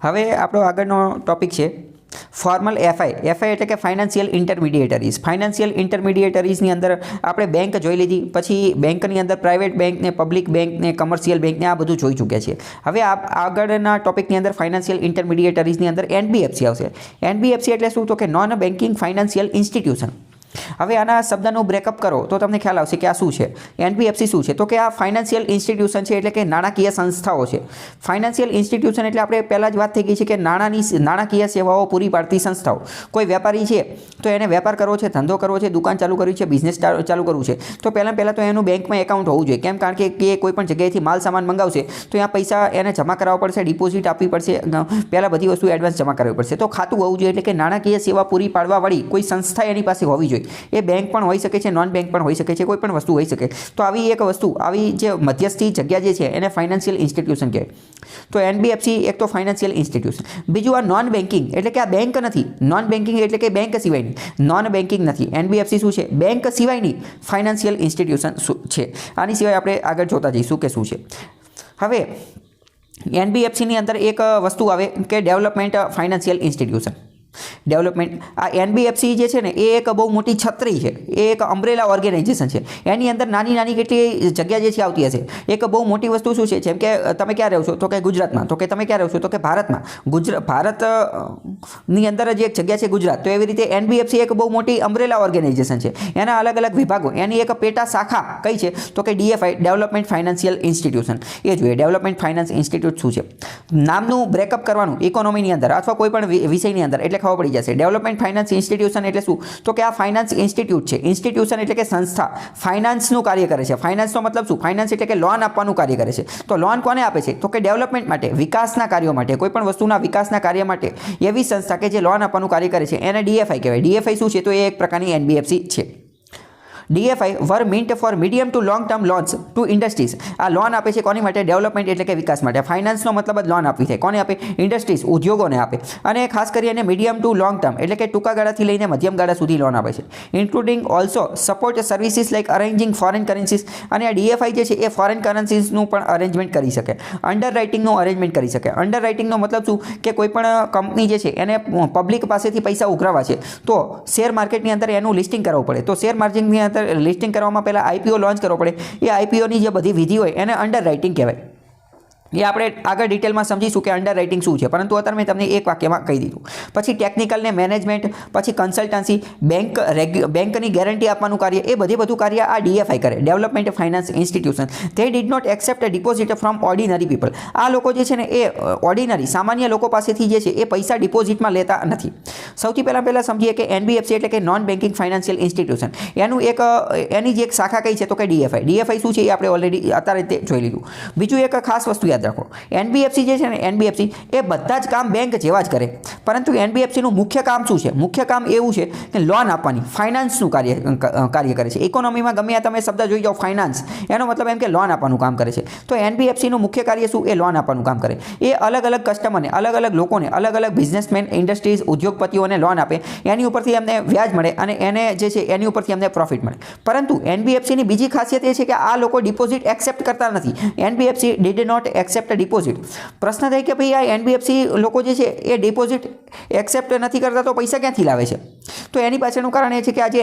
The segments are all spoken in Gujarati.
હવે આપણો આગળનો ટોપિક છે ફોર્મલ એફઆઈ એટલે કે ફાઇનાન્શિયલ ઇન્ટરમીડિયેટરીઝ. ફાઇનાન્શિયલ ઇન્ટરમીડિયેટરીઝની અંદર આપણે બેંક જોઈ લીધી, પછી બેંકની અંદર પ્રાઇવેટ બેંક ને પબ્લિક બેંક ને કમર્શિયલ બેંક ને આ બધું જોઈ ચૂક્યા છીએ. હવે આગળના ટોપિકની અંદર ફાઇનાન્શિયલ ઇન્ટરમીડિયેટરીઝની અંદર એનબીએફસી આવશે. એનબીએફસી એટલે શું? તો કે નોન બેન્કિંગ ફાઇનાન્શિયલ ઇન્સ્ટિટ્યુશન. હવે આના શબ્દનું બ્રેકઅપ કરો તો તમને ખ્યાલ આવશે કે આ શું છે. એનબીએફસી શું છે? તો કે આ ફાઇનાન્શિયલ ઇન્સ્ટિટ્યુશન છે, એટલે કે નાણાકીય સંસ્થાઓ છે. ફાઇનાન્શિયલ ઇન્સ્ટિટ્યુશન એટલે આપણે પહેલાં જ વાત થઈ ગઈ છે કે નાણાકીય સેવાઓ પૂરી પાડતી સંસ્થાઓ. કોઈ વેપારી છે તો એને વેપાર કરવો છે, ધંધો કરવો છે, દુકાન ચાલુ કરવી છે, બિઝનેસ ચાલુ કરવું છે, તો પહેલાં તો એનું બેંકમાં એકાઉન્ટ હોવું જોઈએ. કેમ? કારણ કે કોઈ પણ જગ્યાએથી માલ સામાન મંગાવશે તો ત્યાં પૈસા એને જમા કરાવવા પડશે, ડિપોઝિટ આપવી પડશે, પહેલાં બધી વસ્તુ એડવાન્સ જમા કરવી પડશે. તો ખાતું હોવું જોઈએ, એટલે કે નાણાકીય સેવા પૂરી પાડવાવાળી કોઈ સંસ્થા એની પાસે હોવી જોઈએ. એ બેંક પણ હોઈ શકે છે, નોન બેંક પણ હોઈ શકે છે, કોઈ પણ વસ્તુ હોઈ શકે. તો આવી એક વસ્તુ, આવી જે મધ્યસ્થી જગ્યા જે છે એને ફાઇનાન્શિયલ ઇન્સ્ટિટ્યુશન કહેવાય. તો એનબીએફસી એક તો ફાઇનાન્શિયલ ઇન્સ્ટિટ્યુશન. બીજું આ નોન બેન્કિંગ, એટલે કે આ બેંક નથી. નોન બેન્કિંગ એટલે કે બેંક સિવાયની. નોન બેન્કિંગ નથી. એનબીએફસી શું છે? બેંક સિવાયની ફાઇનાન્શિયલ ઇન્સ્ટિટ્યુશન છે. આની સિવાય આપણે આગળ જોતા જઈશું કે શું છે. હવે એનબીએફસીની અંદર એક વસ્તુ આવે કે ડેવલપમેન્ટ ફાઇનાન્શિયલ ઇન્સ્ટિટ્યુશન. ડેવલપમેન્ટ, આ એનબીએફસી જે છે ને એ એક બહુ મોટી છત્રી છે, એ એક અમ્બ્રેલા ઓર્ગેનાઇઝેશન છે. એની અંદર નાની કેટલી જગ્યા જે છે આવતી હશે. એક બહુ મોટી વસ્તુ શું છે? જેમ કે તમે ક્યાં રહો છો? તો કે ગુજરાતમાં. તો કે તમે ક્યાં રહો છો? તો કે ભારતમાં. ભારતની અંદર જે એક જગ્યા છે ગુજરાત. તો એવી રીતે એનબીએફસી એક બહુ મોટી અમ્બ્રેલા ઓર્ગેનાઇઝેશન છે. એના અલગ અલગ વિભાગો, એની એક પેટા શાખા કઈ છે? તો કે ડીએફઆઈ, ડેવલપમેન્ટ ફાઇનાન્શિયલ ઇન્સ્ટિટ્યુશન. એ જોઈએ ડેવલપમેન્ટ ફાઇનાન્સ ઇન્સ્ટિટ્યૂટ શું છે. નામનું બ્રેકઅપ કરવાનું ઇકોનોમીની અંદર અથવા કોઈ પણ વિષયની અંદર, એટલે ખબર પડી જશે. ડેવલપમેન્ટ ફાઇનાન્સ ઇન્સ્ટિટ્યુશન એટલે શું? તો કે આ ફાઇનાન્સ ઇન્સ્ટિટ્યૂટ છે. ઇન્સ્ટિટ્યુશન એટલે કે સંસ્થા, ફાઇનાન્સનું કાર્ય કરે છે. ફાઇનાન્સનો મતલબ શું? ફાઇનાન્સ એટલે કે લોન આપવાનું કાર્ય કરે છે. તો લોન કોને આપે છે? તો કે ડેવલપમેન્ટ માટે, વિકાસના કાર્યો માટે, કોઈ પણ વસ્તુના વિકાસના કાર્ય માટે એવી સંસ્થા કે જે લોન આપવાનું કાર્ય કરે છે એને ડીએફઆઈ કહેવાય. ડીએફઆઈ શું છે? તો એ એક પ્રકારની એનબીએફસી છે. DFI were meant for medium to long term loans to industries. આ લોન આપે છે કોની માટે? ડેવલપમેન્ટ એટલે કે વિકાસ માટે. ફાઇનાન્સનો મતલબ જ લોન આપવી થાય. કોને આપે? ઇન્ડસ્ટ્રીઝ, ઉદ્યોગોને આપે. અને ખાસ કરીને મીડિયમ ટુ લોંગ ટર્મ એટલે કે ટૂંકા ગાળાથી લઈને મધ્યમ ગાળા સુધી લોન આપે છે. Including also support services like arranging foreign currencies. અને આ ડીએફઆઈ જે છે એ ફોરેન કરન્સીસનું પણ અરેન્જમેન્ટ કરી શકે. અંડર રાઇટિંગનું અરેન્જમેન્ટ કરી શકે. અંડર રાઇટિંગનો મતલબ શું? કે કોઈ પણ કંપની જે છે એને પબ્લિક પાસેથી પૈસા ઉઘરાવવા છે તો શેર માર્કેટની અંદર એનું લિસ્ટિંગ કરવું પડે. તો શેર માર્કેટની અંદર લિસ્ટિંગ કરવામાં પહેલાં આઈપીઓ લોન્ચ કરવો પડે. એ આઈપીઓની જે બધી વિધિ હોય એને અંડર રાઇટિંગ કહેવાય. એ આપણે આગળ ડિટેલમાં સમજીશું કે અંડર રાઇટિંગ શું છે, પરંતુ અત્યારે મેં તમને એક વાક્યમાં કહી દીધું. પછી ટેકનિકલ ને મેનેજમેન્ટ, પછી કન્સલ્ટન્સી, બેંકની ગેરંટી આપવાનું કાર્ય, એ બધું કાર્ય આ ડીએફઆઈ કરે. Development finance institution. They did not accept deposit from ordinary people. આ લોકો જે છે ને એ ઓર્ડિનરી સામાન્ય લોકો પાસેથી જે છે એ પૈસા ડિપોઝિટમાં લેતા નથી. સૌથી પહેલાં સમજીએ કે એનબીએફસી એટલે કે નોન બેન્કિંગ ફાઇનાન્શિયલ ઇન્સ્ટિટ્યુશન. એની જે એક શાખા કઈ છે? તો કે ડીએફઆઈ. ડીએફઆઈ શું છે એ આપણે ઓલરેડી અત્યારે તે જોઈ લીધું. બીજું એક ખાસ વસ્તુ યાદ રાખો. એનબીએફસી જે છે ને એનબીએફસી એ બધા જ કામ બેંક જેવા જ કરે, પરંતુ એનબીએફસીનું મુખ્ય કામ શું છે? મુખ્ય કામ એવું છે કે લોન આપવાની, ફાઇનાન્સનું કાર્ય કરે છે. ઇકોનોમીમાં ગમે આ તમે શબ્દ જોઈ જાઓ ફાઇનાન્સ, એનો મતલબ એમ કે લોન આપવાનું કામ કરે છે. તો એનબીએફસીનું મુખ્ય કાર્ય શું? એ લોન આપવાનું કામ કરે. એ અલગ અલગ કસ્ટમરને, અલગ અલગ લોકોને, અલગ અલગ બિઝનેસમેન, ઇન્ડસ્ટ્રીઝ, ઉદ્યોગપતિઓને લોન આપે. એની ઉપરથી એમને વ્યાજ મળે અને એને જે છે એની ઉપરથી એમને પ્રોફિટ મળે. પરંતુ એનબીએફસીની બીજી ખાસિયત એ છે કે આ લોકો ડિપોઝિટ એક્સેપ્ટ કરતા નથી. NBFC did not accept deposit. પ્રશ્ન થાય કે ભાઈ આ એનબીએફસી લોકો જે છે એ ડિપોઝિટ એક્સેપ્ટ નથી કરતા તો પૈસા ક્યાંથી લાવે છે? તો એની પાછળનું કારણ એ છે કે આજે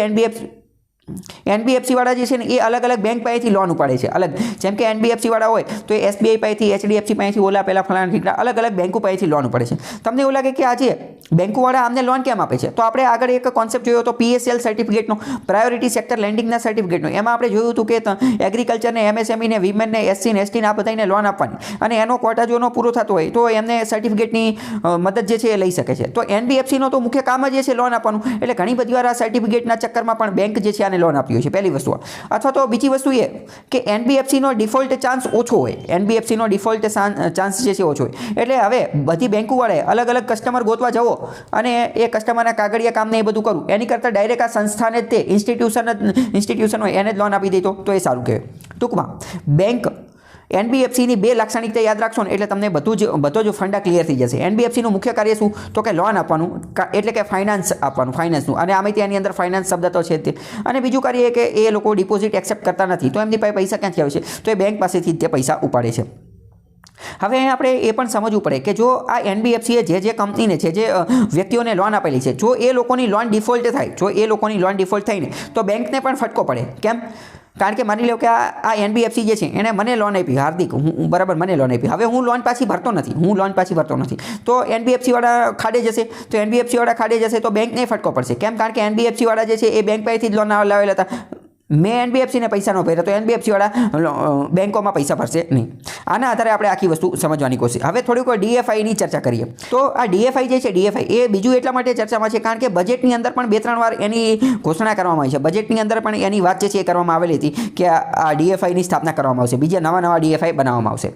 એનબીએફસી વાળા જે છે ને એ અલગ અલગ બેંક પાસેથી લોન ઉપાડે છે. અલગ, જેમ કે એનબીએફસી વાળા હોય તો એ એસબીઆઈ પાસેથી, એચડીએફસી પાસેથી, ઓલા પેલા ફલાણા ઠીકડા અલગ અલગ બેંકો પાસેથી લોન ઉપાડે છે. તમને એવું લાગે કે આજે બેંકોવાળા આમને લોન કેમ આપે છે? તો આપણે આગળ એક કોન્સેપ્ટ જોયો હતો પીએસએલ સર્ટિફિકેટનો, પ્રાયોરિટી સેક્ટર લેન્ડિંગના સર્ટિફિકેટનો. એમાં આપણે જોયું હતું કે એગ્રીકલ્ચરને, એમએસએમઈને, વિમેનને, એસસીને, એસટીને આ બધાને લોન આપવાની, અને એનો ક્વોટા જોનો પૂરો થતો હોય તો એમને સર્ટિફિકેટની મદદ જે છે એ લઈ શકે છે. તો એનબીએફસીનો તો મુખ્ય કામ જ છે લોન આપવાનું. એટલે ઘણી બધી વાર આ સર્ટિફિકેટના ચક્કરમાં પણ બેંક જે છે આને લોન આપી હોય છે. પહેલી વસ્તુ. અથવા તો બીજી વસ્તુ એ કે એનબીએફસીનો ડિફોલ્ટ ચાન્સ ઓછો હોય. એનબીએફસીનો ડિફોલ્ટ ચાન્સ જે છે ઓછો હોય. એટલે હવે બધી બેંકોવાળાએ અલગ અલગ કસ્ટમર ગોતવા જવો અને એ કસ્ટમરના કાગળિયા કામને એ બધું કરવું, એની કરતાં ડાયરેક્ટ આ સંસ્થાને જ તે ઇન્સ્ટિટ્યુશન હોય એને જ લોન આપી દેતો તો એ સારું કહેવાય. ટૂંકમાં બેંક એનબીએફસીની બે લાક્ષણિકતા યાદ રાખશો ને એટલે તમને બધો જ ફંડા ક્લિયર થઈ જશે. એનબીએફસીનું મુખ્ય કાર્ય શું? તો કે લોન આપવાનું, એટલે કે ફાઇનાન્સ આપવાનું, ફાઇનાન્સનું. અને આમે ત્યાંની અંદર ફાઇનાન્સ શબ્દ તો છે જ તે. અને બીજું કાર્ય એ કે એ લોકો ડિપોઝિટ એક્સેપ્ટ કરતા નથી, તો એમની પાસે પૈસા ક્યાંથી આવે છે? તો એ બેંક પાસેથી જ તે પૈસા ઉપાડે છે. હવે અહીં આપણે એ પણ સમજવું પડે કે જો આ એનબીએફસીએ જે કંપનીને જે વ્યક્તિઓને લોન આપેલી છે, જો એ લોકોની લોન ડિફોલ્ટ થાય, જો એ લોકોની લોન ડિફોલ્ટ થઈને તો બેંકને પણ ફટકો પડે. કેમ? કારણ કે માની લો કે આ એનબીએફસી જે છે એણે મને લોન આપી, હાર્દિક હું બરાબર મને લોન આપી, હવે હું લોન પાછી ભરતો નથી, તો એનબીએફસીવાળા ખાડે જશે, તો એનબીએફસીવાળા ખાડે જશે તો બેંકને ફટકો પડશે. કેમ? કારણ કે એનબીએફસીવાળા જે છે એ બેંક પાસેથી જ લોન લાવેલા હતા. મેં એનબીએફસીને પૈસા ન ભર્યા તો એનબીએફસીવાળા બેંકોમાં પૈસા ભરશે નહીં. આના આધારે આપણે આખી વસ્તુ સમજવાની કોશિશ. હવે થોડીક ડીએફઆઈની ચર્ચા કરીએ. તો આ ડીએફઆઈ જે છે, ડીએફઆઈ એ બીજું એટલા માટે ચર્ચામાં છે કારણ કે બજેટની અંદર પણ 2-3 વાર એની ઘોષણા કરવામાં આવી છે. બજેટની અંદર પણ એની વાત જે છે એ કરવામાં આવેલી હતી કે આ ડીએફઆઈની સ્થાપના કરવામાં આવશે, બીજા નવા ડીએફઆઈ બનાવવામાં આવશે.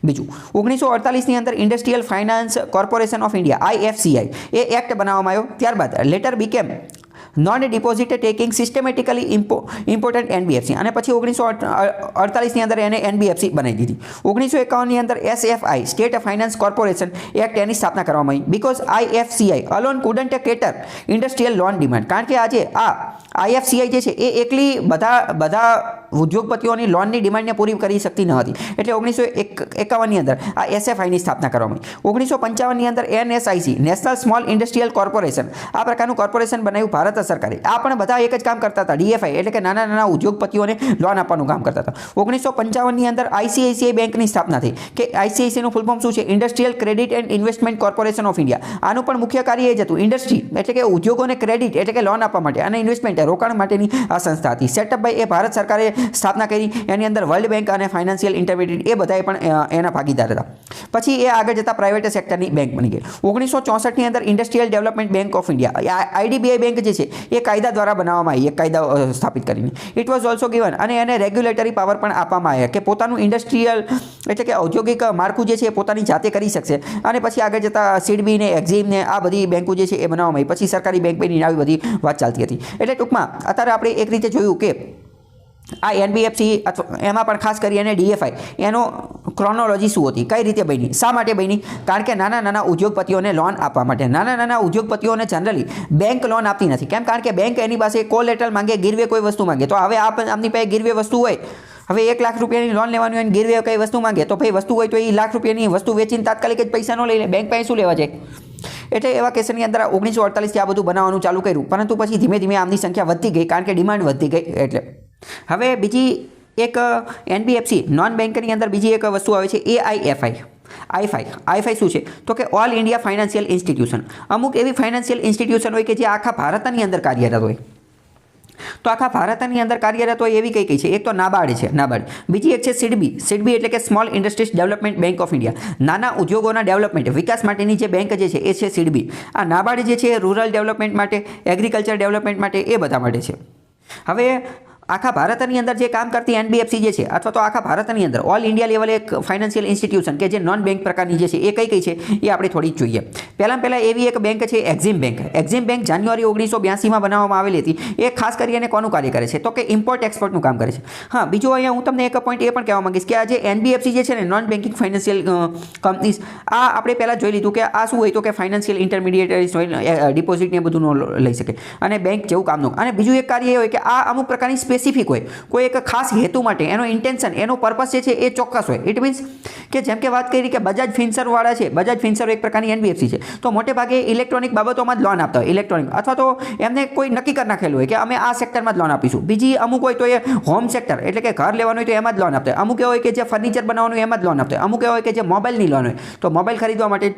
બીજું 1948ની અંદર industrial finance corporation of India IFCI A act બનાવવામાં આવ્યો. ત્યારબાદ letter became non deposit taking systematically important NBFC, અને પછી 1948ની અંદર એને એનબીએફસી બનાવી દીધી. 1951ની અંદર SFI state finance corporation act એની સ્થાપના કરવામાં આવી. Because IFCI alone couldn't cater industrial loan demand, કારણ કે આજે આ IFCI જે છે એ એકલી બધા ઉદ્યોગપતિઓની લોનની ડિમાન્ડને પૂરી કરી શકતી ન હતી, એટલે 1951ની અંદર આ SFIની સ્થાપના કરવામાં આવી. 1955ની અંદર NSIC national small industrial corporation, આ પ્રકારનું કોર્પોરેશન બનાવ્યું ભારત સરકારે. આ પણ બધા એક જ કામ કરતા હતા, ડીએફઆઈ એટલે કે નાના ઉદ્યોગપતિઓને લોન આપવાનું કામ કરતા હતા. 1955ની અંદર ICICI બેંકની સ્થાપના થઈ કે ICICIનું ફૂલ ફોર્મ શું છે? Industrial credit and investment corporation of India. આનું પણ મુખ્ય કાર્ય એ જ હતું, ઇન્ડસ્ટ્રી એટલે કે ઉદ્યોગોને ક્રેડિટ એટલે કે લોન આપવા માટે અને ઇન્વેસ્ટમેન્ટ રોકાણ માટેની આ સંસ્થા હતી. સેટઅપ બાય એ ભારત સરકારે સ્થાપના કરી. એની અંદર વર્લ્ડ બેંક અને ફાઇનાન્શિયલ ઇન્ટરમીડિયેટ એ બધાએ પણ એના ભાગીદાર હતા. પછી એ આગળ જતા પ્રાઇવેટ સેક્ટરની બેંક બની ગઈ. 1964ની અંદર industrial development bank of India IDBI bank જે છે એ કાયદા દ્વારા બનાવવામાં આવી, એક કાયદા સ્થાપિત કરીને. ઇટ વોઝ ઓલ્સો ગિવન, અને એને રેગ્યુલેટરી પાવર પણ આપવામાં આવ્યા કે પોતાનું ઇન્ડસ્ટ્રીયલ એટલે કે ઔદ્યોગિક માળખું જે છે એ પોતાની જાતે કરી શકશે. અને પછી આગળ જતા સિડબી ને એક્ઝિમ ને આ બધી બેંકો જે છે એ બનાવવામાં આવી. પછી સરકારી બેંક બની આવી બધી વાત ચાલતી હતી. એટલે ટૂંકમાં અત્યારે આપણે એક રીતે જોયું કે આ એનબીએફસી અથવા એમાં પણ ખાસ કરીને ડીએફઆઈ એનો ક્રોનોલોજી શું હતી, કઈ રીતે બની, શા માટે બની? કારણ કે નાના ઉદ્યોગપતિઓને લોન આપવા માટે. નાના ઉદ્યોગપતિઓને જનરલી બેંક લોન આપતી નથી. કેમ? કારણ કે બેંક એની પાસે કોલેટરલ માંગે, ગીરવે કોઈ વસ્તુ માંગે. તો હવે આપની પાસે ગીરવે વસ્તુ હોય, હવે 1 લાખ રૂપિયાની લોન લેવાની હોય, ગીરવે કઈ વસ્તુ માંગે, તો ભાઈ વસ્તુ હોય તો એ લાખ રૂપિયાની વસ્તુ વેચીને તાત્કાલિક જ પૈસા ન લઈ લે, બેંક પાસે શું લેવા જાય? એટલે એવા કેસની અંદર 1948થી આ બધું બનાવવાનું ચાલુ કર્યું, પરંતુ પછી ધીમે ધીમે આમની સંખ્યા વધતી ગઈ કારણ કે ડિમાન્ડ વધતી ગઈ. એટલે હવે બીજી એક એનબીએફસી નોન બેંકની અંદર બીજી એક વસ્તુ આવે છે આઈફાઈ શું છે? તો કે ઓલ ઇન્ડિયા ફાઇનાન્શિયલ ઇન્સ્ટિટ્યુશન. અમુક એવી ફાઇનાન્શિયલ ઇન્સ્ટિટ્યુશન હોય કે જે આખા ભારતની અંદર કાર્યરત હોય. તો આખા ભારતની અંદર કાર્યરત હોય એવી કઈ છે? એક તો નાબાર્ડ છે, નાબાર્ડ. બીજી એક છે સિડબી એટલે કે small industries development bank of India. નાના ઉદ્યોગોના ડેવલપમેન્ટ વિકાસ માટેની જે બેંક જે છે એ છે સિડબી. આ નાબાર્ડ જે છે એ રૂરલ ડેવલપમેન્ટ માટે, એગ્રીકલ્ચર ડેવલપમેન્ટ માટે એ બધા માટે છે. હવે આખા ભારતની અંદર જે કામ કરતી એનબીએફસી જે છે અથવા તો આખા ભારતની અંદર ઓલ ઇન્ડિયા લેવલે એક ફાઇનાન્શિયલ ઇન્સ્ટિટ્યુશન કે જે નોન બેંક પ્રકારની જે છે એ કઈ છે એ આપણે થોડી જોઈએ. પહેલાં એવી એક બેંક છે એક્ઝિમ બેંક જાન્યુઆરી 1982માં બનાવવામાં આવેલી હતી. એ ખાસ કરીને કોનું કાર્ય કરે છે? તો કે ઇમ્પોર્ટ એક્સપોર્ટનું કામ કરે છે. હા, બીજું અહીંયા હું તમને એક પોઈન્ટ એ પણ કહેવા માંગીશ કે આ જે એનબીએફસી જે છે ને નોન બેન્કિંગ ફાઇનાન્શિયલ કંપનીઝ, આ આપણે પહેલાં જોઈ લીધું કે આ શું હોય તો કે ફાઇનાન્શિયલ ઇન્ટરમીડિયેટરીઝ હોય, ડિપોઝિટ ને બધું લઈ શકે અને બેંક જેવું કામનું. અને બીજું એક કાર્ય એ હોય કે આ અમુક પ્રકારની સ્પેસિફિક હોય, કોઈ એક ખાસ હેતુ માટે એનો ઇન્ટેન્શન, એનો પર્પસ જે છે એ ચોક્કસ હોય. ઇટ મીન્સ કે જેમ કે વાત કરી કે બજાજ ફિન્સર વાળા છે, બજાજ ફિન્સર એક પ્રકારની એનબીએફસી છે, તો મોટે ભાગે ઇલેક્ટ્રોનિક બાબતોમાં જ લોન આપતા હોય, ઇલેક્ટ્રોનિક અથવા તો એમને કોઈ નક્કી કરી નાખેલું હોય કે અમે આ સેક્ટરમાં જ લોન આપીશું. બીજી અમુક હોય તો એ હોમ સેક્ટર એટલે કે ઘર લેવાનું હોય તો એમાં જ લોન આપતા હોય. અમુક એ હોય કે જે ફર્નિચર બનાવવાનું એમાં જ લોન આપતા હોય. અમુક એ હોય કે જે મોબાઈલની લોન હોય તો મોબાઈલ ખરીદવા માટે,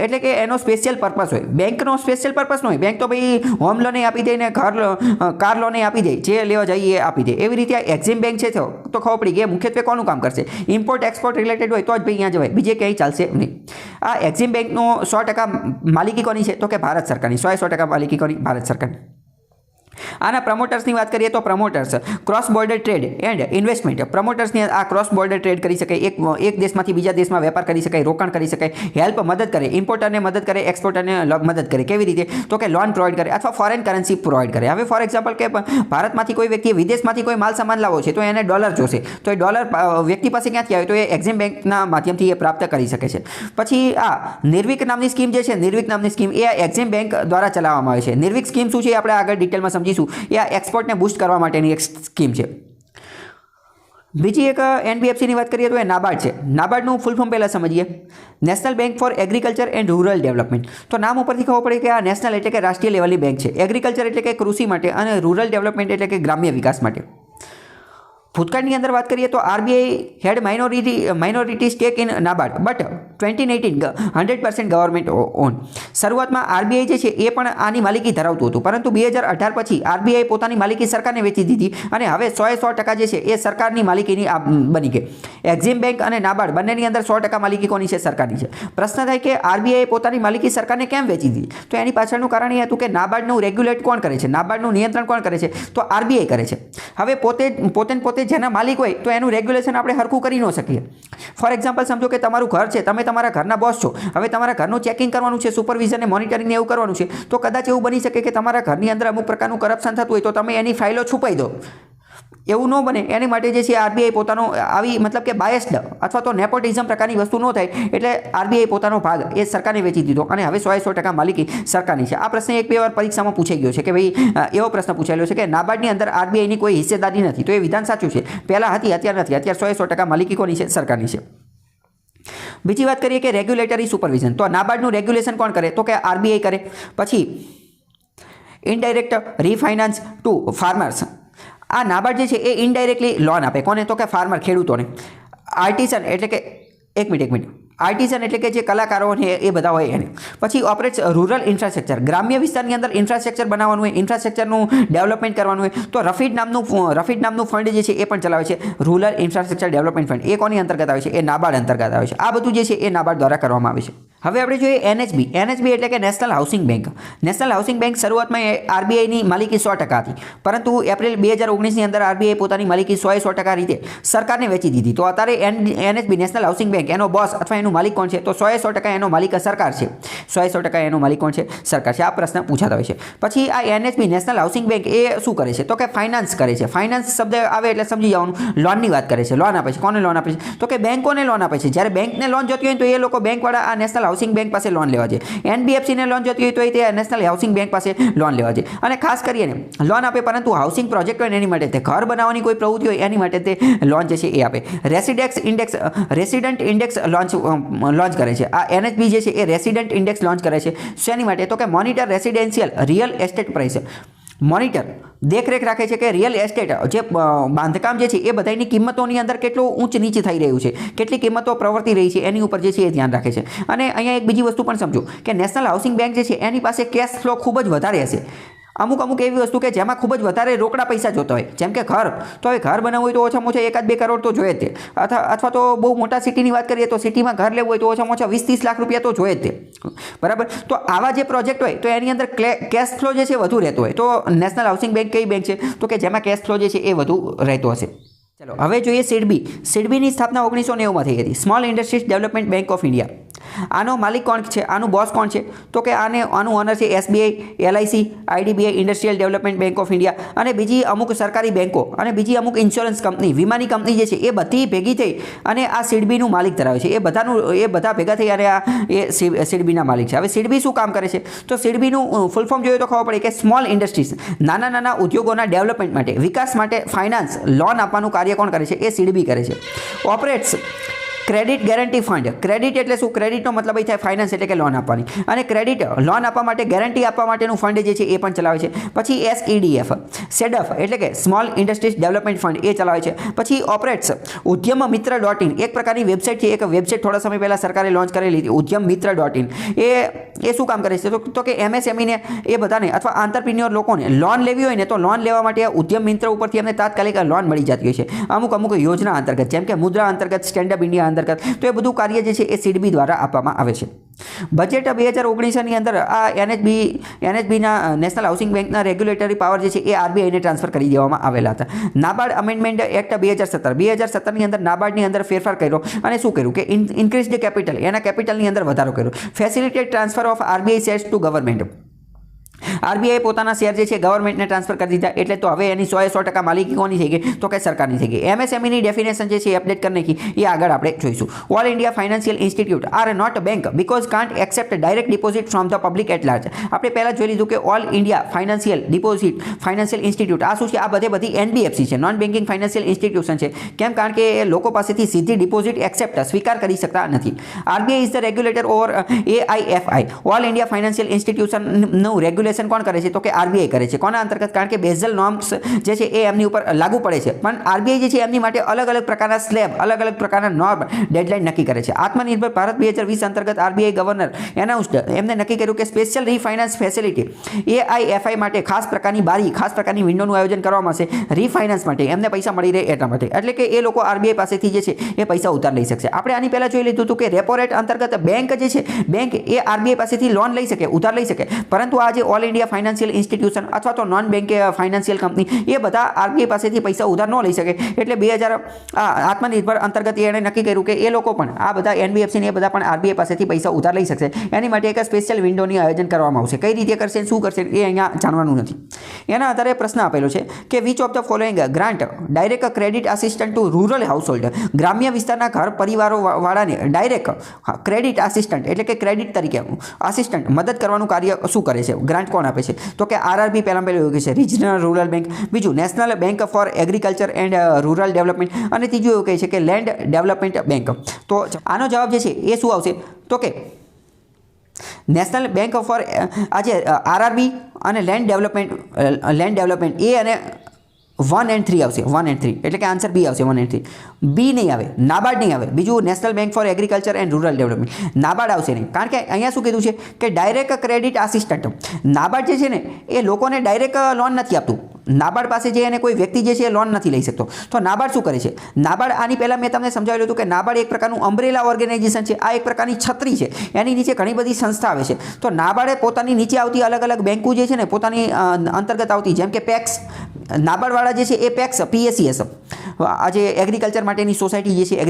એટલે કે એનો સ્પેશિયલ પર્પસ હોય. બેંકનો સ્પેશિયલ પર્પસ ન હોય. બેંક તો ભાઈ હોમ લોન આપી દે ને કાર લોન આપી દે, જે લેવા જઈએ એ આપી દે. એવી રીતે આ એક્ઝિમ બેંક છે તો ખબર પડી કે મુખ્યત્વે કોનું કામ કરશે? ઇમ્પોર્ટ એક્સપોર્ટ રિલેટેડ હોય તો જ ભાઈ અહીંયા જવાય, બીજે ક્યાંય ચાલશે નહીં. આ એક્ઝિમ બેંકનો 100% માલિકી કોની છે? તો કે ભારત સરકારની. 100% માલિકી કોની? ભારત સરકારની. આના પ્રમોટર્સની વાત કરીએ તો promoters cross border trade and investment. પ્રમોટર્સની આ ક્રોસ બોર્ડર ટ્રેડ કરી શકાય, એક દેશમાંથી બીજા દેશમાં વેપાર કરી શકાય, રોકાણ કરી શકાય, હેલ્પ મદદ કરે, ઇમ્પોર્ટરને મદદ કરે, એક્સપોર્ટરને મદદ કરે. કેવી રીતે? તો કે લોન પ્રોવાઈડ કરે અથવા ફોરેન કરન્સી પ્રોવાઈડ કરે. હવે ફોર એક્ઝામ્પલ કે ભારતમાંથી કોઈ વ્યક્તિ વિદેશમાંથી કોઈ માલ સામાન લાવવો છે તો એને ડોલર જોશે, તો એ ડોલર વ્યક્તિ પાસે ક્યાંથી આવે? તો એ એક્ઝિમ બેંકના માધ્યમથી એ પ્રાપ્ત કરી શકે છે. પછી આ નિર્વિક નામની સ્કીમ જે છે, નિર્વિક નામની સ્કીમ એ એક્ઝિમ બેંક દ્વારા ચલાવવામાં આવે છે. નિર્વિક સ્કીમ શું છે આપણે આગળ ડિટેલમાં સમજીશું. એ આ એક્સપોર્ટને બૂસ્ટ કરવા માટેની એક સ્કીમ છે. બીજી એક એનબીએફસીની વાત કરીએ તો એ નાબાર્ડ છે. નાબાર્ડનું ફૂલ ફોર્મ પહેલાં સમજીએ. National bank four agriculture and rural development. તો નામ ઉપરથી ખબર પડે કે આ નેશનલ એટલે કે રાષ્ટ્રીય લેવલની બેંક છે, એગ્રીકલ્ચર એટલે કે કૃષિ માટે અને રૂરલ ડેવલપમેન્ટ એટલે કે ગ્રામ્ય વિકાસ માટે. ભૂતકાળની અંદર વાત કરીએ તો RBI had minority stake in NABARD but 2018 100% government own. શરૂઆતમાં આરબીઆઈ જે છે એ પણ આની માલિકી ધરાવતું હતું, પરંતુ 2018 પછી આરબીઆઈ પોતાની માલિકી સરકારને વેચી દીધી અને હવે 100% જે છે એ સરકારની માલિકીની બની ગઈ. એક્ઝિમ બેંક અને નાબાર્ડ બંનેની અંદર 100% માલિકી કોની છે? સરકારની છે. પ્રશ્ન થાય કે આરબીઆઈ પોતાની માલિકી સરકારને કેમ વેચી દીધી? તો એની પાછળનું કારણ એ હતું કે નાબાર્ડનું રેગ્યુલેટ કોણ કરે છે, નાબાર્ડનું નિયંત્રણ કોણ કરે છે? તો આરબીઆઈ કરે છે. હવે પોતે જેના માલિક હોય તો એનું રેગ્યુલેશન આપણે હરખું કરી ન શકીએ. ફોર એક્ઝામ્પલ સમજો કે તમારું ઘર છે, તમે તમારા ઘરના બોસ છો, હવે તમારા ઘરનું ચેકિંગ કરવાનું છે, સુપરવિઝન અને મોનિટરિંગ એવું કરવાનું છે, તો કદાચ એવું બની શકે કે તમારા ઘરની અંદર અમુક પ્રકારનું કરપ્શન થતું હોય તો તમે એની ફાઇલો છુપાઈ દો. એવું ન બને એની માટે જે છે આરબીઆઈ પોતાનો આવી મતલબ કે બાયસ્ડ અથવા તો નેપોટિઝમ પ્રકારની વસ્તુ ન થાય એટલે આરબીઆઈ પોતાનો ભાગ એ સરકારને વેચી દીધો અને હવે 100% માલિકી સરકારની છે. આ પ્રશ્ન એક બે વાર પરીક્ષામાં પૂછાઈ ગયો છે કે ભાઈ એવો પ્રશ્ન પૂછાયેલો છે કે નાબાર્ડની અંદર આરબીઆઈની કોઈ હિસ્સેદારી નથી. તો એ વિધાન સાચું છે. પહેલાં હતી, અત્યારે નથી. અત્યારે 100% માલિકી કોની છે? સરકારની છે. બીજી વાત કરીએ કે રેગ્યુલેટરી સુપરવિઝન. તો નાબાર્ડનું રેગ્યુલેશન કોણ કરે? તો કે આરબીઆઈ કરે. પછી ઇનડાયરેક્ટ રીફાઇનાન્સ ટુ ફાર્મર્સ. આ નાબાર્ડ જે છે એ ઇનડાયરેક્ટલી લોન આપે. કોને? તો કે ફાર્મર, ખેડૂતોને. આર્ટિસન એટલે કે એક મિનિટ આર્ટિસન એટલે કે જે કલાકારો ને એ બધા હોય એને. પછી ઓપરેટ્સ રૂરલ ઇન્ફ્રાસ્ટ્રક્ચર. ગ્રામ્ય વિસ્તારની અંદર ઇન્ફ્રાસ્ટ્રક્ચર બનાવવાનું હોય, ઇન્ફ્રાસ્ટ્રક્ચરનું ડેવલપમેન્ટ કરવાનું હોય તો રફીડ નામનું ફંડ જે છે એ પણ ચલાવે છે, રૂરલ ઇન્ફ્રાસ્ટ્રક્ચર ડેવલપમેન્ટ ફંડ. એ કોની અંતર્ગત આવે છે? એ નાબાર્ડ અંતર્ગત આવે છે. આ બધું જે છે એ નાબાર્ડ દ્વારા કરવામાં આવે છે. હવે આપણે જોઈએ એનએચબી. એનએચબી એટલે કે national housing bank. National housing bank શરૂઆતમાં આરબીઆઈની માલિકી 100% હતી, પરંતુ એપ્રિલ 2019ની અંદર આરબીઆઈ પોતાની માલિકી 100% રીતે સરકારને વેચી દીધી. તો અત્યારે એનએચબી નેશનલ હાઉસિંગ બેંક એનો બોસ અથવા એનું માલિક કોણ છે? તો 100% એનો માલિક સરકાર છે. 100% એનો માલિક કોણ છે? સરકાર છે. આ પ્રશ્ન પૂછાતા હોય છે. પછી આ એનએચબી નેશનલ હાઉસિંગ બેંક એ શું કરે છે? તો કે ફાઇનાન્સ કરે છે. ફાઇનાન્સ શબ્દ આવે એટલે સમજી જવાનું, લોનની વાત કરે છે. લોન આપે છે. કોને લોન આપે છે? તો કે બેંકોને લોન આપે છે. જ્યારે બેંકને લોન જોતી હોય તો એ લોકો બેંકવાળા આ નેશનલ હાઉસિંગ બેંક પાસે લોન લેવા છે. એનબીએફસીને લોન જોતી હોય તો તે નેશનલ હાઉસિંગ બેંક પાસે લોન લેવા છે. અને ખાસ કરીને લોન આપે, પરંતુ હાઉસિંગ પ્રોજેક્ટ હોય એની માટે તે ઘર બનાવવાની કોઈ પ્રવૃત્તિ હોય એની માટે તે લોન જે છે એ આપે. રેસિડન્ટ ઇન્ડેક્સ લોન્ચ કરે છે. આ એનએચબી જે છે એ રેસિડન્ટ ઇન્ડેક્સ લોન્ચ કરે છે. શેની માટે? તો કે monitor residential real estate price. Monitor દેખરેખ રાખે છે કે રિયલ એસ્ટેટ જે બાંધકામ જે છે એ બધાની કિંમતોની અંદર કેટલું ઊંચ નીચે થઈ રહ્યું છે, કેટલી કિંમતો પ્રવર્તી રહી છે એની ઉપર જે છે એ ધ્યાન રાખે છે. અને અહીંયા એક બીજી વસ્તુ પણ સમજો કે નેશનલ હાઉસિંગ બેંક જે છે એની પાસે કેશ ફ્લો ખૂબ જ વધારે હશે. અમુક એવી વસ્તુ કે જેમાં ખૂબ જ વધારે રોકડા પૈસા જોતા હોય, જેમ કે ઘર. તો હવે ઘર બનાવવું હોય તો ઓછામાં ઓછા 1-2 કરોડ તો જોઈએ જ તે. અથવા તો બહુ મોટા સિટીની વાત કરીએ તો સિટીમાં ઘર લેવું હોય તો ઓછામાં ઓછા 20-30 લાખ રૂપિયા તો જોઈએ જ તે. બરાબર. તો આવા જે પ્રોજેક્ટ હોય તો એની અંદર કેશ ફ્લો જે છે વધુ રહેતો હોય. તો નેશનલ હાઉસિંગ બેંક કઈ બેંક છે? તો કે જેમાં કેશ ફ્લો જે છે એ વધુ રહેતો હશે. ચલો હવે જોઈએ સિડબી. સિડબીની સ્થાપના 1990માં થઈ હતી, small industries development bank of India. આનો માલિક કોણ છે? આનું બોસ કોણ છે? તો કે આનું ઓનર છે SBI, LIC, IDBI industrial development bank of India અને બીજી અમુક સરકારી બેંકો અને બીજી અમુક ઇન્સ્યોરન્સ કંપની, વીમાની કંપની જે છે એ બધી ભેગી થઈ અને આ સિડબીનું માલિક ધરાવે છે. એ બધા ભેગા થઈ અને આ એ સિડબીના માલિક છે. હવે સિડબી શું કામ કરે છે? તો સિડબીનું ફૂલ ફોર્મ જોઈએ તો ખબર પડે કે સ્મોલ ઇન્ડસ્ટ્રીઝ, નાના ઉદ્યોગોના ડેવલપમેન્ટ માટે, વિકાસ માટે ફાઇનાન્સ, લોન આપવાનું કાર્ય કોણ કરે છે? એ સિડબી કરે છે. Operates credit guarantee fund. Credit એટલે શું? ક્રેડિટનો મતલબ એ થાય ફાઇનાન્સ એટલે કે લોન આપવાની. અને ક્રેડિટ લોન આપવા માટે, ગેરંટી આપવા માટેનું ફંડ જે છે એ પણ ચલાવે છે. પછી એસઈડીએફ, સેડફ એટલે કે સ્મોલ ઇન્ડસ્ટ્રીઝ ડેવલપમેન્ટ ફંડ, એ ચલાવે છે. પછી ઓપરેટ્સ ઉદ્યમ મિત્ર .in, એક પ્રકારની વેબસાઇટ છે. એક વેબસાઇટ થોડા સમય પહેલાં સરકારે લોન્ચ કરેલી હતી, ઉદ્યમ મિત્ર .in. એ શું કામ કરે છે? તો કે એમએસએમઈને એ બધાને અથવા આંતરપ્રિન્યોર લોકોને લોન લેવી હોય ને તો લોન લેવા માટે ઉદ્યમ મિત્ર ઉપરથી અમને તાત્કાલિક લોન મળી જતી હોય છે અમુક યોજના અંતર્ગત, જેમ કે મુદ્રા અંતર્ગત, સ્ટેન્ડઅપ ઇન્ડિયા અંતર્ગત. તો એ બધું કાર્ય જે છે એ સિડબી દ્વારા આપવામાં આવે છે. બજેટ 2019ની અંદર આ એનએચબીના નેશનલ હાઉસિંગ બેંકના રેગ્યુલેટરી પાવર જે છે એ આરબીઆઈને ટ્રાન્સફર કરી દેવામાં આવેલા હતા. નાબાર્ડ અમેન્ડમેન્ટ એક્ટ 2017ની અંદર નાબાર્ડની અંદર ફેરફાર કર્યો અને શું કર્યું કે ઇન્ક્રીઝડ કેપિટલ, એના કેપિટલની અંદર વધારો કર્યો. Facilitated transfer of RBI shares to government. RBI પોતાના શેર જે છે ગવર્મેન્ટને ટ્રાન્સફર કરી દીધા, એટલે તો હવે એની 100% માલિકી કોની થઈ ગઈ? તો કે સરકારની થઈ ગઈ. એમએસએમઈની ડેફિનેશન જે છે એ અપડેટ કરી નાખી, એ આગળ આપણે જોઈશું. All India financial institute are not bank because can't accept direct deposit from the public at large. આપણે પહેલા જોઈ લીધું કે ઓલ ઇન્ડિયા ફાઇનાન્શિયલ ઇન્સ્ટિટ્યૂટ આ શું છે? આ બધી એનબીએફસી છે, નોન બેન્કિંગ ફાઇનાન્શિયલ ઇન્સ્ટિટ્યુશન છે. કેમ? કારણ કે એ લોકો પાસેથી સીધી ડિપોઝિટ એક્સેપ્ટ સ્વીકાર કરી શકતા નથી. RBI is the regulator over AIFI. All India financial ઇન્સ્ટિટ્યુશનનું રેગ્યુલેશન કોણ કરે છે? તો કે આરબીઆઈ કરે છે. કોના અંતર્ગત? કારણ કે બેઝલ નોર્મ્સ જે છે એ એમની ઉપર લાગુ પડે છે, પણ આરબીઆઈ જે છે એમની માટે અલગ અલગ પ્રકારના સ્લેબ, અલગ અલગ પ્રકારના નોર્મ, ડેડલાઇન નક્કી કરે છે. આત્મનિર્ભર ભારત 2020 અંતર્ગત આરબીઆઈ ગવર્નર એનાઉન્સ્ડ, એમને નક્કી કર્યું કે સ્પેશિયલ રીફાઇનાન્સ ફેસિલિટી એઆઈએફઆઈ માટે ખાસ પ્રકારની બારી, ખાસ પ્રકારની વિન્ડોનું આયોજન કરવામાં આવશે રીફાઇનાન્સ માટે, એમને પૈસા મળી રહે એટલા માટે. એટલે કે એ લોકો આરબીઆઈ પાસેથી જે છે એ પૈસા ઉધાર લઈ શકશે. આપણે આની પહેલા જોઈ લીધું હતું કે રેપો રેટ અંતર્ગત બેંક જે છે, બેંક એ આરબીઆઈ પાસેથી લોન લઈ શકે, ઉધાર લઈ શકે, પરંતુ આ જે ઓલ ઇન્ડિયા ફાઇનાન્શિયલ ઇન્સ્ટિટ્યુશન અથવા તો નોન બેંક ફાઇનાન્શિયલ કંપની, એ બધા આરબીઆઈ પાસેથી પૈસા ઉધાર ન લઈ શકે. એટલે 2000 આત્મનિર્ભર અંતર્ગત એણે નક્કી કર્યું કે એ લોકો પણ, આ બધા એનબીએફસી ને એ બધા પણ આરબીઆઈ પાસેથી પૈસા ઉધાર લઈ શકશે. એની માટે એક સ્પેશિયલ વિન્ડોની આયોજન કરવામાં આવશે. કઈ રીતે કરશે, શું કરશે, એ અહીંયા જાણવાનું નથી. એના આધારે પ્રશ્ન આપેલો છે કે which of the following grant direct credit assistant to rural household. ગ્રામ્ય વિસ્તારના ઘર પરિવારો વાળાને ડાયરેક્ટ ક્રેડિટ આસિસ્ટન્ટ એટલે કે ક્રેડિટ તરીકે આસિસ્ટન્ટ મદદ કરવાનું કાર્ય શું કરે છે? ગ્રાન્ટ કોણ આપે છે? તો કે આરઆરબી પહેલાં એવું છે, રિજનલ રૂરલ બેંક. બીજું national bank four agriculture and rural development. અને ત્રીજું એવું કહે છે કે લેન્ડ ડેવલપમેન્ટ બેંક. તો આનો જવાબ જે છે એ શું આવશે? તો કે નેશનલ બેંક ફોર આજે આરઆરબી અને લેન્ડ ડેવલપમેન્ટ એ અને 1 and 3 આવશે. 1 and 3 એટલે કે આન્સર બી આવશે. 1 and 3 બી નહીં આવે, નાબાર્ડ નહીં આવે. બીજું national bank four agriculture and rural development, NABARD આવશે નહીં. કારણ કે અહીંયા શું કીધું છે કે ડાયરેક્ટ ક્રેડિટ આસિસ્ટન્ટ. નાબાર્ડ જે છે ને એ લોકોને ડાયરેક્ટ લોન નથી આપતું. નાબાર્ડ પાસે જે એને કોઈ વ્યક્તિ જે છે એ લોન નથી લઈ શકતો. તો નાબાર્ડ શું કરે છે? નાબાર્ડ આની પહેલાં મેં તમને સમજાવેલું હતું કે નાબાર્ડ એક પ્રકારનું અમ્બ્રેલા ઓર્ગેનાઇઝેશન છે. આ એક પ્રકારની છત્રી છે, એની નીચે ઘણી બધી સંસ્થા આવે છે. તો નાબાર્ડે પોતાની નીચે આવતી અલગ અલગ બેંકો જે છે ને, પોતાની અંતર્ગત આવતી, જેમ કે પેક્સ, નાબાર્ડવાળા જે છે એ પેક્સ, પીએસીએસ, આજે એગ્રીકલ્ચર માટેની સોસાયટી જે છે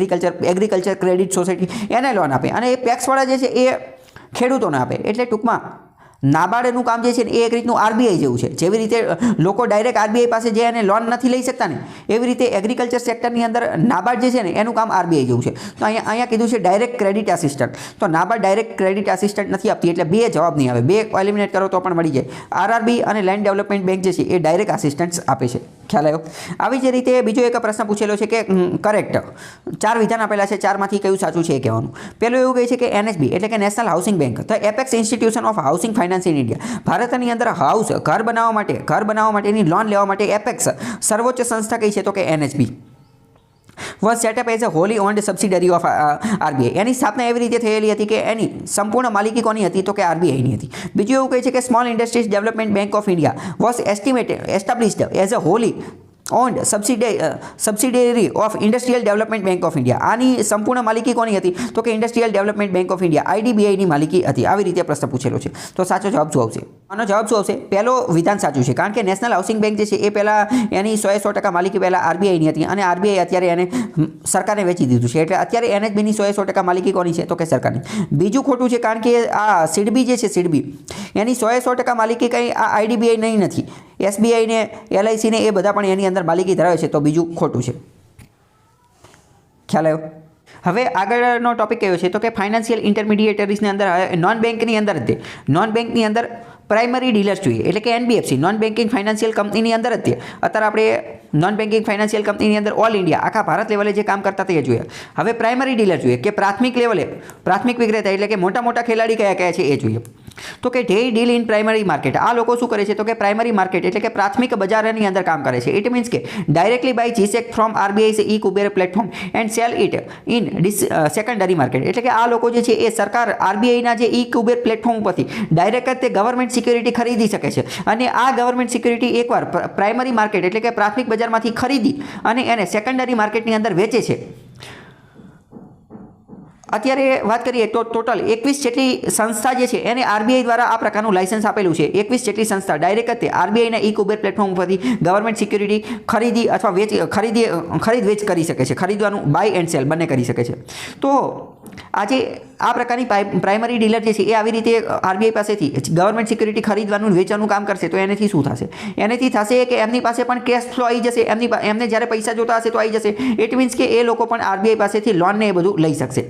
એગ્રીકલ્ચર ક્રેડિટ સોસાયટી, એને લોન આપે. અને એ પેક્સવાળા જે છે એ ખેડૂતોને આપે. એટલે ટૂંકમાં નાબાર્ડનું કામ જે છે ને એ એક રીતનું આરબીઆઈ જેવું છે. જેવી રીતે લોકો ડાયરેક્ટ આરબીઆઈ પાસે જે એને લોન નથી લઈ શકતા ને, એવી રીતે એગ્રીકલ્ચર સેક્ટરની અંદર નાબાર્ડ જે છે ને એનું કામ આરબીઆઈ જેવું છે. તો અહીંયા કીધું છે ડાયરેક્ટ ક્રેડિટ આસિસ્ટન્ટ. તો નાબાર્ડ ડાયરેક્ટ ક્રેડિટ આસિસ્ટન્ટ નથી આપતી, એટલે બે જવાબ નહીં આવે. બે એલિમિનેટ કરો તો પણ મળી જાય. આરઆરબી અને લેન્ડ ડેવલપમેન્ટ બેંક જે છે એ ડાયરેક્ટ આસિસ્ટન્ટ્સ આપે છે. ખ્યાલ આવ્યો? આવી જ રીતે બીજો એક પ્રશ્ન પૂછેલો છે કે કરેક્ટ 4 વિધાન આપેલા છે, 4માંથી કયું સાચું છે એ કહેવાનું. પહેલું એવું કહે છે કે એનએચબી એટલે કે national housing bank, the apex institution of housing finance in India. ભારતની અંદર ઘર બનાવવા માટેની લોન લેવા માટે એપેક્સ સર્વોચ્ચ સંસ્થા કઈ છે? તો કે એનએચબી. was set up as a wholly owned subsidiary of RBI. એની સ્થાપના એવી રીતે થયેલી હતી કે એની સંપૂર્ણ માલિકી કોની હતી? તો કે આરબીઆઈની હતી. બીજું એવું કહે છે કે small industries development bank of India was established as a wholly owned subsidiary of Industrial Development Bank of India. આની સંપૂર્ણ માલિકી કોની હતી? તો કે industrial development bank of India, આઈડીબીઆઈની માલિકી હતી. આવી રીતે પ્રશ્ન પૂછેલો છે. તો સાચો જવાબ શું આવશે? આનો જવાબ શું આવશે? પહેલો વિધાન સાચું છે, કારણ કે નેશનલ હાઉસિંગ બેંક જે છે એ પહેલાં એની 100% માલિકી પહેલાં આરબીઆઈની હતી, અને આરબીઆઈ અત્યારે એને સરકારને વેચી દીધું છે. એટલે અત્યારે એનએચબીની 100% માલિકી કોની છે? તો કે સરકારની. બીજું ખોટું છે, કારણ કે આ સિડબી જે છે, સિડબી એની 100% માલિકી કંઈ આ આઈડીબીઆઈ નહીં નથી. એસબીઆઈ ને, એલઆઈસી ને એ બધા પણ એની અંદર માલિકી ધરાવે છે. તો બીજું ખોટું છે. ખ્યાલ આવ્યો? હવે આગળનો ટોપિક કયો છે? તો કે ફાઇનાન્શિયલ ઇન્ટરમીડિયેટરીઝની અંદર નોન બેંકની અંદર જ નોન બેંકની અંદર પ્રાઇમરી ડીલર્સ જોઈએ, એટલે કે એનબીએફસી, નોન બેન્કિંગ ફાઇનાન્શિયલ કંપનીની અંદર જ અત્યારે આપણે નોન બેન્કિંગ ફાઇનાન્શિયલ કંપનીની અંદર ઓલ ઇન્ડિયા આખા ભારત લેવલે જે કામ કરતા તે જોઈએ. હવે પ્રાઇમરી ડીલર જોઈએ કે પ્રાથમિક લેવલે, પ્રાથમિક વિક્રેતા એટલે કે મોટા ખેલાડી કયા છે એ જોઈએ. તો કે they deal in primary market. આ લોકો શું કરે છે? તો કે પ્રાઇમરી માર્કેટ એટલે કે પ્રાથમિક બજારની અંદર કામ કરે છે. ઇટ મીન્સ કે directly by GSec from RBI E Kuber platform and sell it in secondary market. એટલે કે આ લોકો જે છે એ સરકાર આરબીઆઈના જે ઈ કુબેર પ્લેટફોર્મ ઉપરથી ડાયરેક્ટ તે ગવર્મેન્ટ સિક્યુરિટી ખરીદી શકે છે, અને આ ગવર્મેન્ટ સિક્યુરિટી એકવાર પ્રાઇમરી માર્કેટ એટલે કે પ્રાથમિક બજારમાંથી ખરીદી અને એને સેકન્ડરી માર્કેટની અંદર વેચે છે. અત્યારે વાત કરીએ તો ટોટલ 21 જેટલી સંસ્થા જે છે એને આરબીઆઈ દ્વારા આ પ્રકારનું લાયસન્સ આપેલું છે. 21 જેટલી સંસ્થા ડાયરેક્ટ તે આરબીઆઈના ઈ કુબેર પ્લેટફોર્મ પરથી ગવર્મેન્ટ સિક્યુરિટી ખરીદી અથવા ખરીદ વેચ કરી શકે છે. ખરીદવાનું બાય એન્ડ સેલ બંને કરી શકે છે. તો આજે આ પ્રકારની પ્રાઇમરી ડીલર જે છે એ આવી રીતે આરબીઆઈ પાસેથી ગવર્મેન્ટ સિક્યુરિટી ખરીદવાનું વેચવાનું કામ કરશે તો એનાથી શું થશે? એનાથી થશે કે એમની પાસે પણ કેશ ફ્લો આવી જશે, એમને જ્યારે પૈસા જોતા હશે તો આવી જશે. ઇટ મીન્સ કે એ લોકો પણ આરબીઆઈ પાસેથી લોન ને એ બધું લઈ શકશે.